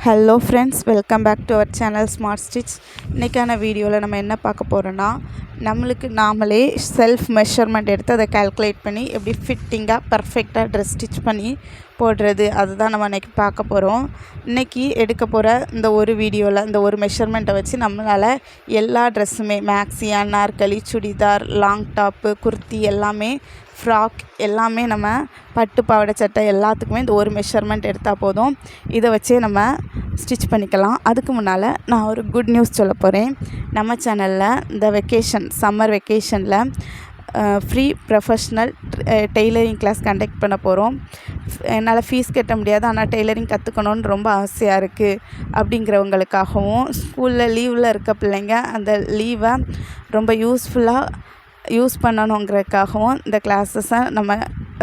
Hello friends, welcome back to our channel smart stitch. இன்றைக்கான வீடியோவில் நம்ம என்ன பார்க்க போகிறோன்னா, நம்மளுக்கு நாமளே செல்ஃப் மெஷர்மெண்ட் எடுத்து அதை கால்குலேட் பண்ணி எப்படி ஃபிட்டிங்காக பர்ஃபெக்டாக ட்ரெஸ் ஸ்டிச் பண்ணி போடுறது, அதுதான் நம்ம இன்றைக்கி பார்க்க போகிறோம். இன்றைக்கி எடுக்க போகிற இந்த ஒரு வீடியோவில் இந்த ஒரு மெஷர்மெண்ட்டை வச்சு நம்மளால் எல்லா ட்ரெஸ்ஸுமே maxi, anarkali, churidar, long top, kurti எல்லாமே, ஃப்ராக் எல்லாமே நம்ம பட்டு பாவாடை சட்டை எல்லாத்துக்குமே இந்த ஒரு மெஷர்மெண்ட் எடுத்தால் போதும். இதை வச்சே நம்ம ஸ்டிச் பண்ணிக்கலாம். அதுக்கு முன்னால் நான் ஒரு குட் நியூஸ் சொல்ல போகிறேன். நம்ம சேனலில் இந்த சம்மர் வெக்கேஷனில் free professional tailoring class conduct பண்ண போகிறோம். என்னால் ஃபீஸ் கட்ட முடியாது, ஆனால் டெய்லரிங் கற்றுக்கணுன்னு ரொம்ப ஆசையாக இருக்குது அப்படிங்கிறவங்களுக்காகவும், ஸ்கூலில் லீவில் இருக்க பிள்ளைங்க அந்த லீவை ரொம்ப யூஸ் பண்ணணுங்கிறதுக்காகவும் இந்த கிளாஸஸை நம்ம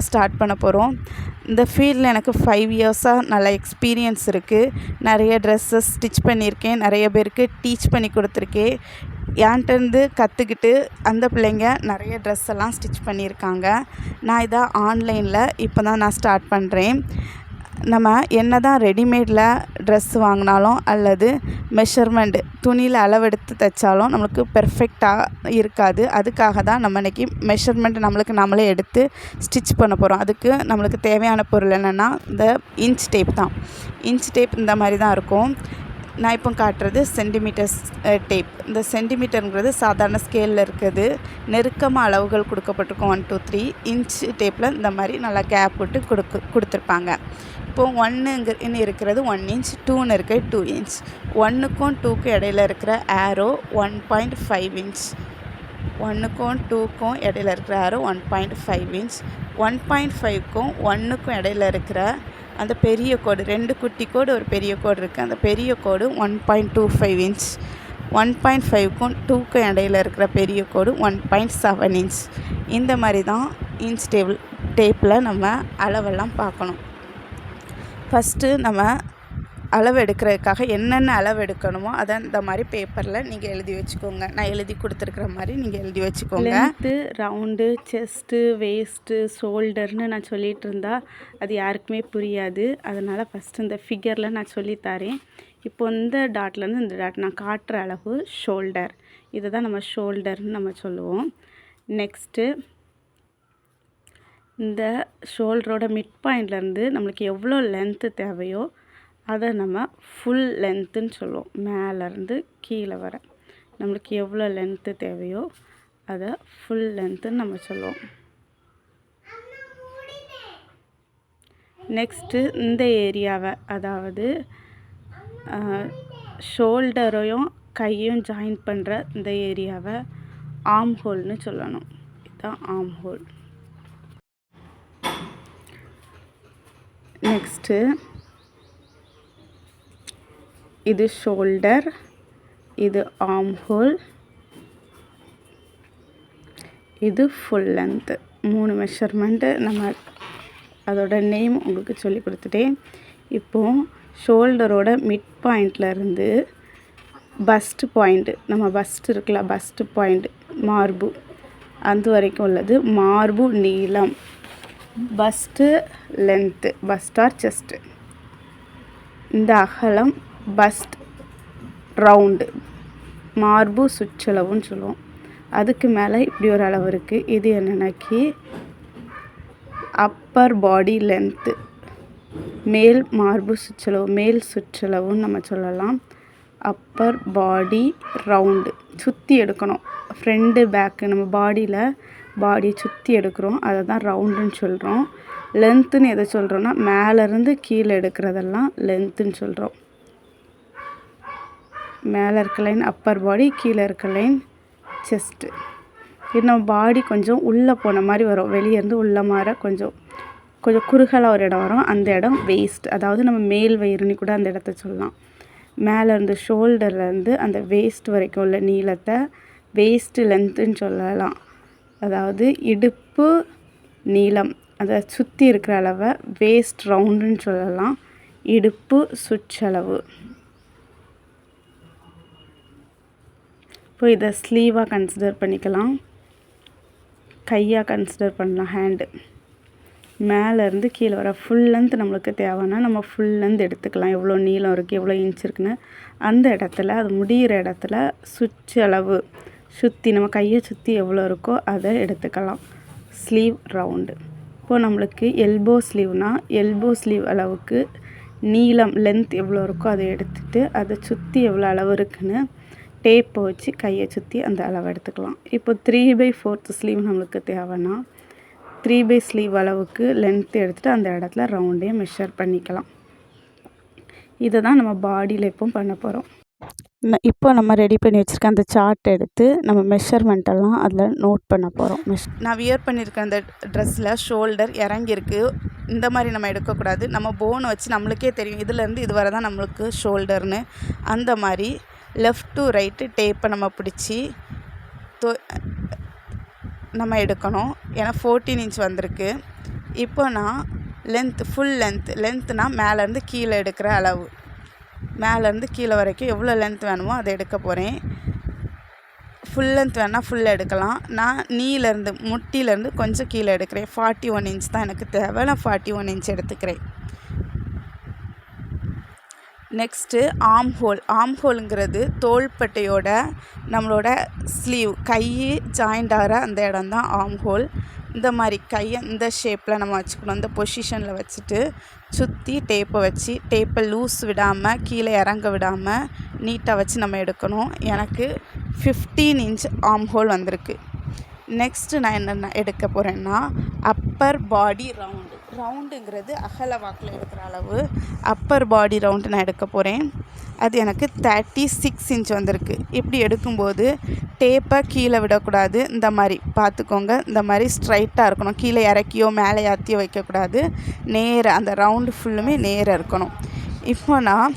ஸ்டார்ட் பண்ண போகிறோம். இந்த ஃபீல்டில் எனக்கு 5 இயர்ஸாக நல்ல எக்ஸ்பீரியன்ஸ் இருக்குது. நிறைய ட்ரெஸ்ஸஸ் ஸ்டிச் பண்ணியிருக்கேன், நிறைய பேருக்கு டீச் பண்ணி கொடுத்துருக்கேன். என்கிட்டருந்து கற்றுக்கிட்டு அந்த பிள்ளைங்க நிறைய ட்ரெஸ் எல்லாம் ஸ்டிச் பண்ணியிருக்காங்க. நான் இதை ஆன்லைனில் இப்போ தான் நான் ஸ்டார்ட் பண்ணுறேன். நம்ம என்ன தான் ரெடிமேடில் ட்ரெஸ் வாங்கினாலும் அல்லது மெஷர்மெண்ட் துணியில் அளவெடுத்து தைச்சாலும் நம்மளுக்கு பெர்ஃபெக்டாக இருக்காது. அதுக்காக தான் நம்ம இன்றைக்கி மெஷர்மெண்ட் நம்மளே எடுத்து ஸ்டிச் பண்ண போகிறோம். அதுக்கு நம்மளுக்கு தேவையான பொருள் என்னென்னா, இந்த இன்ச் டேப் தான். இன்ச் டேப் இந்த மாதிரி தான் இருக்கும். நான் இப்போ காட்டுறது சென்டிமீட்டர்ஸ் டேப். இந்த சென்டிமீட்டருங்கிறது சாதாரண ஸ்கேலில் இருக்குது. நெருக்கமாக அளவுகள் கொடுக்கப்பட்டிருக்கும். 1 2 3 இன்ச் டேப்பில் இந்த மாதிரி நல்லா கேப் விட்டு கொடுத்துருப்பாங்க. இப்போது 1ன்னு இருக்கிறது 1 இன்ச், 2ன்னு இருக்கிறது 2 இன்ச். 1க்கும் 2க்கும் இடையில இருக்கிற ஆரோ 1.5 இன்ச். 1க்கும் 2க்கும் இடையில இருக்கிற ஆரோ 1.5 இன்ச். 1.5க்கும் 1க்கும் இடையில இருக்கிற அந்த பெரிய கோடு, 2 குட்டி கோடு ஒரு பெரிய கோடு இருக்குது. அந்த பெரிய கோடு 1.25 இன்ச். 1.5க்கும் 2க்கும் இடையில இருக்கிற பெரிய கோடு 1.7 இன்ச். இந்த மாதிரி தான் இன்ச் டேப்பில் நம்ம அளவெல்லாம் பார்க்கணும். ஃபஸ்ட்டு நம்ம அளவு எடுக்கிறதுக்காக என்னென்ன அளவு எடுக்கணுமோ அதை இந்த மாதிரி பேப்பரில் நீங்கள் எழுதி வச்சுக்கோங்க. நான் எழுதி கொடுத்துருக்குற மாதிரி நீங்கள் எழுதி வச்சுக்கோங்க. லென்த்து, ரவுண்டு, செஸ்ட்டு, வேஸ்ட்டு, ஷோல்டர்னு நான் சொல்லிகிட்டு இருந்தால் அது யாருக்குமே புரியாது. அதனால் ஃபஸ்ட்டு இந்த ஃபிகரில் நான் சொல்லித்தரேன். இப்போ இந்த டாட்லேருந்து இந்த டாட் நான் காட்டுற அளவு ஷோல்டர். இதை தான் நம்ம ஷோல்டர்னு நம்ம சொல்லுவோம். நெக்ஸ்ட்டு இந்த ஷோல்டரோட மிட் பாயிண்ட்லேருந்து நம்மளுக்கு எவ்வளோ லென்த்து தேவையோ அதை நம்ம ஃபுல் லென்த்துன்னு சொல்லுவோம். மேலேருந்து கீழே வர நம்மளுக்கு எவ்வளோ லென்த்து தேவையோ அதை ஃபுல் லென்த்துன்னு நம்ம சொல்லுவோம். நெக்ஸ்ட்டு இந்த ஏரியாவை, அதாவது ஷோல்டரையும் கையும் ஜாயின் பண்ணுற இந்த ஏரியாவை ஆர்ம் ஹோல்னு சொல்லணும். இதுதான் ஆர்ம் ஹோல். நெக்ஸ்ட்டு இது ஷோல்டர், இது ஆர்ம் ஹோல், இது ஃபுல் லென்த்து. 3 மெஷர்மெண்ட்டு நம்ம அதோட நேம் உங்களுக்கு சொல்லி கொடுத்துட்டேன். இப்போது ஷோல்டரோட மிட் பாயிண்ட்லேருந்து பஸ்ட்டு பாயிண்ட்டு, நம்ம பஸ்ட் இருக்குல்ல, பஸ்ட்டு பாயிண்ட் மார்பு அது வரைக்கும் உள்ளது மார்பு நீளம். Bust length, bust or chest. இந்த அகலம் பஸ்ட் ரவுண்டு, மார்பு சுற்றளவுன்னு சொல்லுவோம். அதுக்கு மேலே இப்படி ஒரு அளவு இருக்குது. இது என்னன்னாக்கி அப்பர் பாடி லென்த்து, மேல் மார்பு சுற்றளவு, மேல் சுற்றளவுன்னு நம்ம சொல்லலாம். அப்பர் பாடி ரவுண்டு, சுற்றி எடுக்கணும். ஃப்ரண்ட்டு பேக்கு நம்ம பாடியை சுற்றி எடுக்கிறோம், அதை தான் ரவுண்டுன்னு சொல்கிறோம். லென்த்துன்னு எதை சொல்கிறோன்னா, மேலேருந்து கீழே எடுக்கிறதெல்லாம் லென்த்துன்னு சொல்கிறோம். மேலே இருக்க லைன் அப்பர் பாடி, கீழே இருக்க லைன் செஸ்ட்டு. இது நம்ம பாடி கொஞ்சம் உள்ளே போன மாதிரி வரும். வெளியேருந்து உள்ளே மாற கொஞ்சம் குறுகலாக ஒரு இடம் வரும். அந்த இடம் வேஸ்ட், அதாவது நம்ம மேல் வயிறுன்னு கூட அந்த இடத்த சொல்லலாம். மேலேருந்து ஷோல்டர்லேருந்து அந்த வேஸ்ட் வரைக்கும் உள்ள நீளத்தை வேஸ்ட்டு லென்த்துன்னு சொல்லலாம். அதாவது இடுப்பு நீளம், அதை சுற்றி இருக்கிற அளவை வேஸ்ட் ரவுண்டுன்னு சொல்லலாம். இடுப்பு சுற்றளவு. இப்போ இதை ஸ்லீவாக கன்சிடர் பண்ணிக்கலாம், கையாக கன்சிடர் பண்ணலாம். ஹேண்டு மேலேருந்து கீழே வர ஃபுல் லென்த் நம்மளுக்கு தேவைன்னா நம்ம ஃபுல் லென்த் எடுத்துக்கலாம். எவ்வளோ நீளம் இருக்குது, எவ்வளோ இன்ச் இருக்குன்னு. அந்த இடத்துல அது முடிகிற இடத்துல சுற்றளவு சுற்றி நம்ம கையை சுற்றி எவ்வளோ இருக்கோ அதை எடுத்துக்கலாம். Sleeve round. இப்போது நம்மளுக்கு எல்போ ஸ்லீவ் அளவுக்கு நீளம் லென்த் எவ்வளோ இருக்கோ அதை எடுத்துகிட்டு அதை சுற்றி எவ்வளோ அளவு இருக்குன்னு டேப்பை வச்சு கையை சுற்றி அந்த அளவு எடுத்துக்கலாம். இப்போ 3/4 ஸ்லீவ் நம்மளுக்கு தேவைன்னா 3 ஸ்லீவ் அளவுக்கு லென்த் எடுத்துகிட்டு அந்த இடத்துல ரவுண்டையும் மெஷர் பண்ணிக்கலாம். இதை தான் நம்ம பாடியில் இப்போ பண்ண போகிறோம். இப்போ நம்ம ரெடி பண்ணி வச்சுருக்க அந்த சார்ட் எடுத்து நம்ம மெஷர்மெண்ட்டெல்லாம் அதில் நோட் பண்ண போகிறோம். நான் வியர் பண்ணியிருக்க அந்த ட்ரெஸ்ஸில் ஷோல்டர் இறங்கியிருக்கு. இந்த மாதிரி நம்ம எடுக்கக்கூடாது. நம்ம போனை வச்சு நம்மளுக்கே தெரியும் இதுலேருந்து இது வரை தான் நம்மளுக்கு ஷோல்டர்னு. அந்த மாதிரி லெஃப்ட் டு ரைட்டு டேப்பை நம்ம பிடிச்சி நம்ம எடுக்கணும். ஏன்னா 14 இன்ச் வந்திருக்கு. இப்போ நான் ஃபுல் லென்த்னா மேலேருந்து கீழே எடுக்கிற அளவு, மேலேருந்து கீழே வரைக்கும் எவ்வளோ லென்த் வேணுமோ அதை எடுக்க போகிறேன். ஃபுல் லென்த் வேணால் ஃபுல் எடுக்கலாம். நான் முட்டியிலேருந்து கொஞ்சம் கீழே எடுக்கிறேன். 41 இன்ச் தான் எனக்கு தேவை. நான் 41 இன்ச் எடுத்துக்கிறேன். நெக்ஸ்ட்டு ஆர்ம் ஹோலுங்கிறது தோள்பட்டையோட நம்மளோட ஸ்லீவ் கை ஜாயிண்ட் ஆகிற அந்த இடம் தான் ஆர்ம் ஹோல். இந்த மாதிரி கையை இந்த ஷேப்பில் நம்ம வச்சுக்கணும். இந்த பொசிஷனில் வச்சுட்டு சுற்றி டேப்பை லூஸ் விடாமல் கீழே இறங்க விடாமல் நீட்டாக வச்சு நம்ம எடுக்கணும். எனக்கு 15 இன்ச் ஆர்ம் ஹோல் வந்திருக்கு. நெக்ஸ்ட்டு நான் என்ன எடுக்க போகிறேன்னா அப்பர் பாடி ரவுண்டுங்கிறது அகல வாக்கில் எடுக்கிற அளவு. அப்பர் பாடி ரவுண்டு நான் எடுக்க போகிறேன். அது எனக்கு 36 இன்ச் வந்திருக்கு. இப்படி எடுக்கும்போது டேப்பை கீழே விடக்கூடாது. இந்த மாதிரி பார்த்துக்கோங்க. இந்த மாதிரி ஸ்ட்ரைட்டாக இருக்கணும். கீழே இறக்கியோ மேலே ஏற்றியோ வைக்கக்கூடாது. நேராக அந்த ரவுண்டு ஃபுல்லுமே நேராக இருக்கணும். இப்போ நான்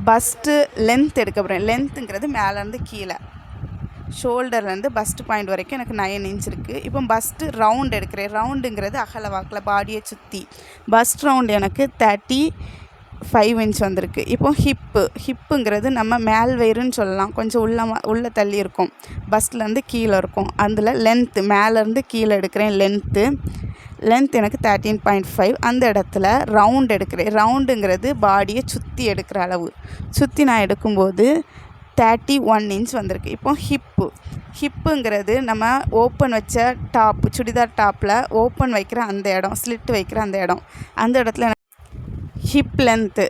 பஸ்ட்டு லென்த் எடுக்க போகிறேன். லென்த்துங்கிறது மேலேருந்து கீழே ஷோல்டர்லேருந்து பஸ்ட் பாயிண்ட் வரைக்கும் எனக்கு 9 இன்ச் இருக்குது. இப்போ பஸ்ட்டு ரவுண்ட் எடுக்கிறேன். ரவுண்டுங்கிறது அகல வாக்கில் பாடியை சுற்றி. பஸ்ட் ரவுண்டு எனக்கு 35 இன்ச் வந்திருக்கு. இப்போ ஹிப்புங்கிறது நம்ம மேல் வயிறுன்னு சொல்லலாம். கொஞ்சம் உள்ளே தள்ளி இருக்கும். பஸ்ட்லேருந்து கீழே இருக்கும். அதில் லென்த்து மேலேருந்து கீழே எடுக்கிறேன். லென்த் எனக்கு 13.5. அந்த இடத்துல ரவுண்ட் எடுக்கிறேன். ரவுண்டுங்கிறது பாடியை சுற்றி எடுக்கிற அளவு. சுற்றி நான் எடுக்கும்போது 31 இன்ச் வந்திருக்கு. இப்போ ஹிப்புங்கிறது நம்ம ஓப்பன் வச்ச சுடிதார் டாப்பில் ஓப்பன் வைக்கிற அந்த இடம், ஸ்லிட் வைக்கிற அந்த இடம். அந்த இடத்துல எனக்கு ஹிப் லென்த்து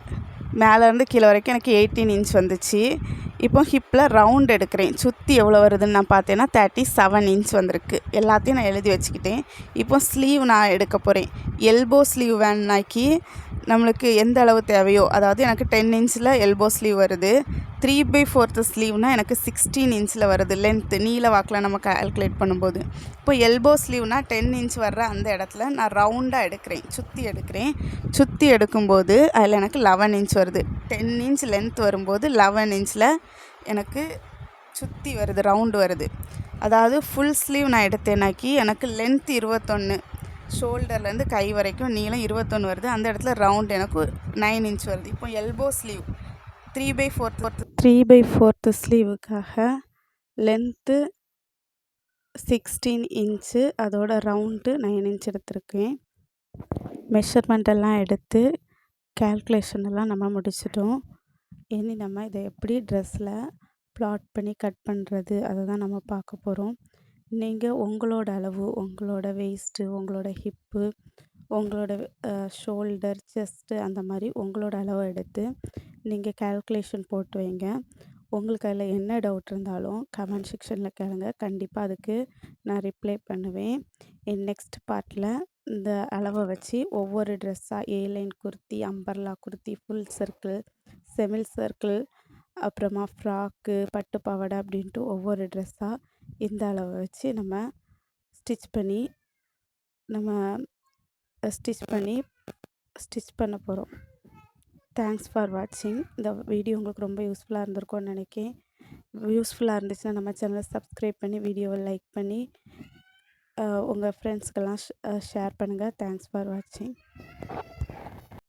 மேலேருந்து கீழே வரைக்கும் எனக்கு 18 இன்ச் வந்துச்சு. இப்போ ஹிப்பில் ரவுண்ட் எடுக்கிறேன். சுற்றி எவ்வளோ வருதுன்னு நான் பார்த்தேன்னா 37 இன்ச் வந்திருக்கு. எல்லாத்தையும் நான் எழுதி வச்சுக்கிட்டேன். இப்போ ஸ்லீவ் நான் எடுக்க போகிறேன். எல்போ ஸ்லீவ் வேணுனாக்கி நம்மளுக்கு எந்த அளவு தேவையோ, அதாவது எனக்கு 10 இன்ச்சில் எல்போ ஸ்லீவ் வருது. 3/4 ஸ்லீவ்னால் எனக்கு 16 இன்ச்சில் வருது. லென்த்து நீல வாக்கில் நம்ம கால்குலேட் பண்ணும்போது. இப்போ எல்போ ஸ்லீவ்னால் 10 இன்ச் வர்ற அந்த இடத்துல நான் ரவுண்டாக எடுக்கிறேன். சுற்றி எடுக்கும்போது அதில் எனக்கு 11 இன்ச் வருது. 10 இன்ச் லென்த் வரும்போது 11 இன்ச்சில் எனக்கு சுற்றி வருது, ரவுண்டு வருது. அதாவது ஃபுல் ஸ்லீவ் நான் எடுத்தேனாக்கி எனக்கு லென்த் 21, ஷோல்டர்லேருந்து கை வரைக்கும் நீளம் 21 வருது. அந்த இடத்துல ரவுண்ட் எனக்கு 9 இன்ச் வருது. இப்போ எல்போ ஸ்லீவ் 3/4 ஸ்லீவுக்காக லென்த்து 16 இன்ச்சு, அதோட ரவுண்டு 9 இன்ச் எடுத்திருக்கேன். மெஷர்மெண்டெல்லாம் எடுத்து கேல்குலேஷன் எல்லாம் நம்ம முடிச்சிட்டோம். இனி நம்ம இதை எப்படி ட்ரெஸ்ஸில் ப்ளாட் பண்ணி கட் பண்ணுறது அதை தான் நம்ம பார்க்க போகிறோம். நீங்கள் உங்களோட அளவு, உங்களோட வெயிஸ்ட்டு, உங்களோட ஹிப்பு, உங்களோட ஷோல்டர், செஸ்ட்டு அந்த மாதிரி உங்களோட அளவை எடுத்து நீங்கள் கேல்குலேஷன் போட்டு வைங்க. உங்களுக்கு அதில் என்ன டவுட் இருந்தாலும் கமெண்ட் செக்ஷனில் கேளுங்க. கண்டிப்பாக அதுக்கு நான் ரிப்ளை பண்ணுவேன். என் நெக்ஸ்ட் பார்ட்டில் இந்த அளவை வச்சு ஒவ்வொரு ட்ரெஸ்ஸாக A line kurti, umbrella kurti, full circle, semi circle, அப்புறமா ஃப்ராக்கு, பட்டு பாவாடை அப்படின்ட்டு ஒவ்வொரு ட்ரெஸ்ஸாக இந்த அளவை வச்சு நம்ம ஸ்டிச் பண்ண போகிறோம். தேங்க்ஸ் ஃபார் வாட்சிங். இந்த வீடியோ உங்களுக்கு ரொம்ப யூஸ்ஃபுல்லாக இருந்திருக்கும்னு நினைக்கிறேன். யூஸ்ஃபுல்லாக இருந்துச்சுன்னா நம்ம சேனலை சப்ஸ்கிரைப் பண்ணி வீடியோவை லைக் பண்ணி உங்கள் ஃப்ரெண்ட்ஸ்க்கெல்லாம் ஷேர் பண்ணுங்கள். தேங்க்ஸ் ஃபார் வாட்சிங்.